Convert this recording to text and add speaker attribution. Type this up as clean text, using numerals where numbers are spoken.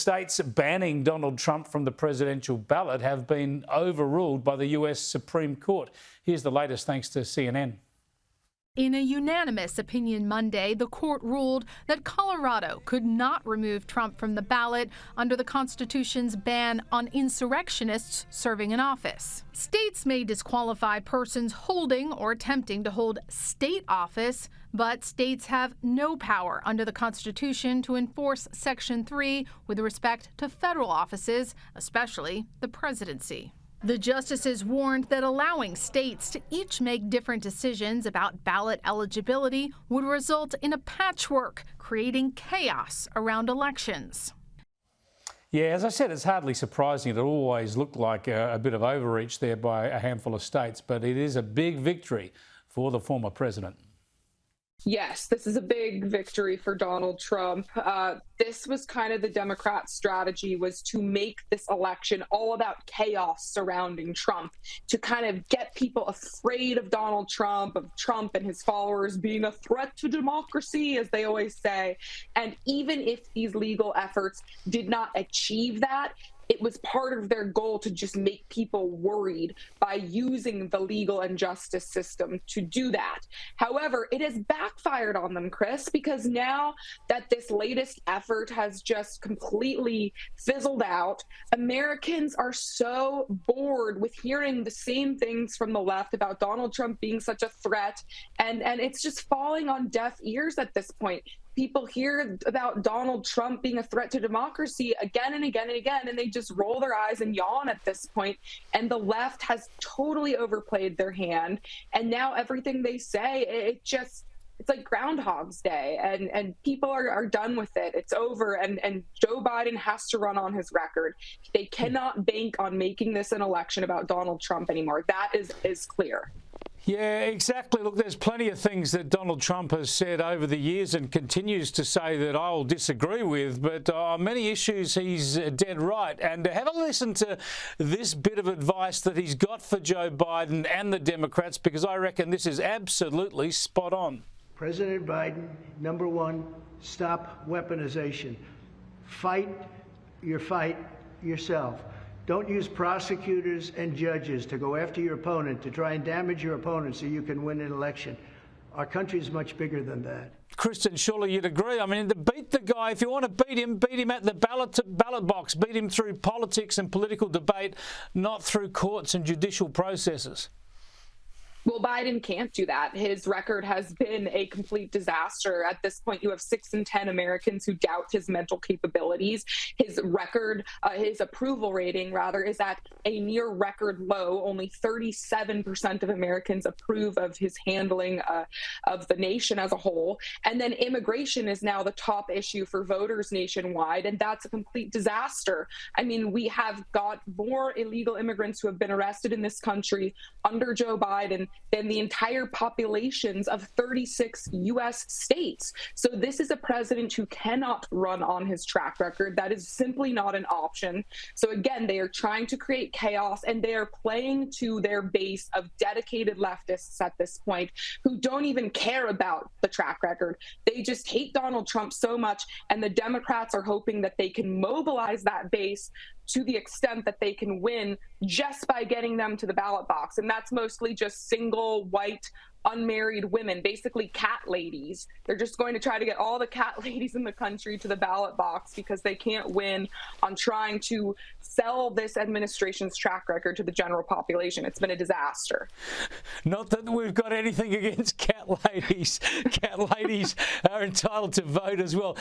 Speaker 1: States banning Donald Trump from the presidential ballot have been overruled by the US Supreme Court. Here's the latest thanks to CNN.
Speaker 2: In a unanimous opinion Monday, the court ruled that Colorado could not remove Trump from the ballot under the Constitution's ban on insurrectionists serving in office. States may disqualify persons holding or attempting to hold state office, but states have no power under the Constitution to enforce Section 3 with respect to federal offices, especially the presidency. The justices warned that allowing states to each make different decisions about ballot eligibility would result in a patchwork, creating chaos around elections.
Speaker 1: Yeah, as I said, it's hardly surprising. It always looked like a bit of overreach there by a handful of states, but it is a big victory for the former president.
Speaker 3: Yes, this is a big victory for Donald Trump. This was kind of the Democrat strategy, was to make this election all about chaos surrounding Trump, to kind of get people afraid of Donald Trump, of Trump and his followers being a threat to democracy, as they always say. And even if these legal efforts did not achieve that, it was part of their goal to just make people worried by using the legal and justice system to do that. However, it has backfired on them, Chris, because now that this latest effort has just completely fizzled out, Americans are so bored with hearing the same things from the left about Donald Trump being such a threat, and it's just falling on deaf ears at this point. People hear about Donald Trump being a threat to democracy again and again and again, and they just roll their eyes and yawn at this point. And the left has totally overplayed their hand. And now everything they say, it's like Groundhog's Day, and people are done with it. It's over, and Joe Biden has to run on his record. They cannot bank on making this an election about Donald Trump anymore. That is clear.
Speaker 1: Yeah, exactly. Look, there's plenty of things that Donald Trump has said over the years and continues to say that I'll disagree with, but on many issues he's dead right. And have a listen to this bit of advice that he's got for Joe Biden and the Democrats, because I reckon this is absolutely spot on.
Speaker 4: President Biden, number one, stop weaponization. Fight your fight yourself. Don't use prosecutors and judges to go after your opponent, to try and damage your opponent so you can win an election. Our country is much bigger than that.
Speaker 1: Kristin, surely you'd agree. I mean, to beat the guy, if you want to beat him at the ballot box. Beat him through politics and political debate, not through courts and judicial processes.
Speaker 3: Well, Biden can't do that. His record has been a complete disaster. At this point, you have 6 in 10 Americans who doubt his mental capabilities. His record, his approval rating, rather, is at a near record low. Only 37% of Americans approve of his handling of the nation as a whole. And then immigration is now the top issue for voters nationwide, and that's a complete disaster. I mean, we have got more illegal immigrants who have been arrested in this country under Joe Biden than the entire populations of 36 U.S. states. So this is a president who cannot run on his track record. That is simply not an option. So again, they are trying to create chaos, and they are playing to their base of dedicated leftists at this point who don't even care about the track record. They just hate Donald Trump so much, and the Democrats are hoping that they can mobilize that base to the extent that they can win just by getting them to the ballot box. And that's mostly just single, white, unmarried women, basically cat ladies. They're just going to try to get all the cat ladies in the country to the ballot box because they can't win on trying to sell this administration's track record to the general population. It's been a disaster.
Speaker 1: Not that we've got anything against cat ladies. Cat ladies are entitled to vote as well.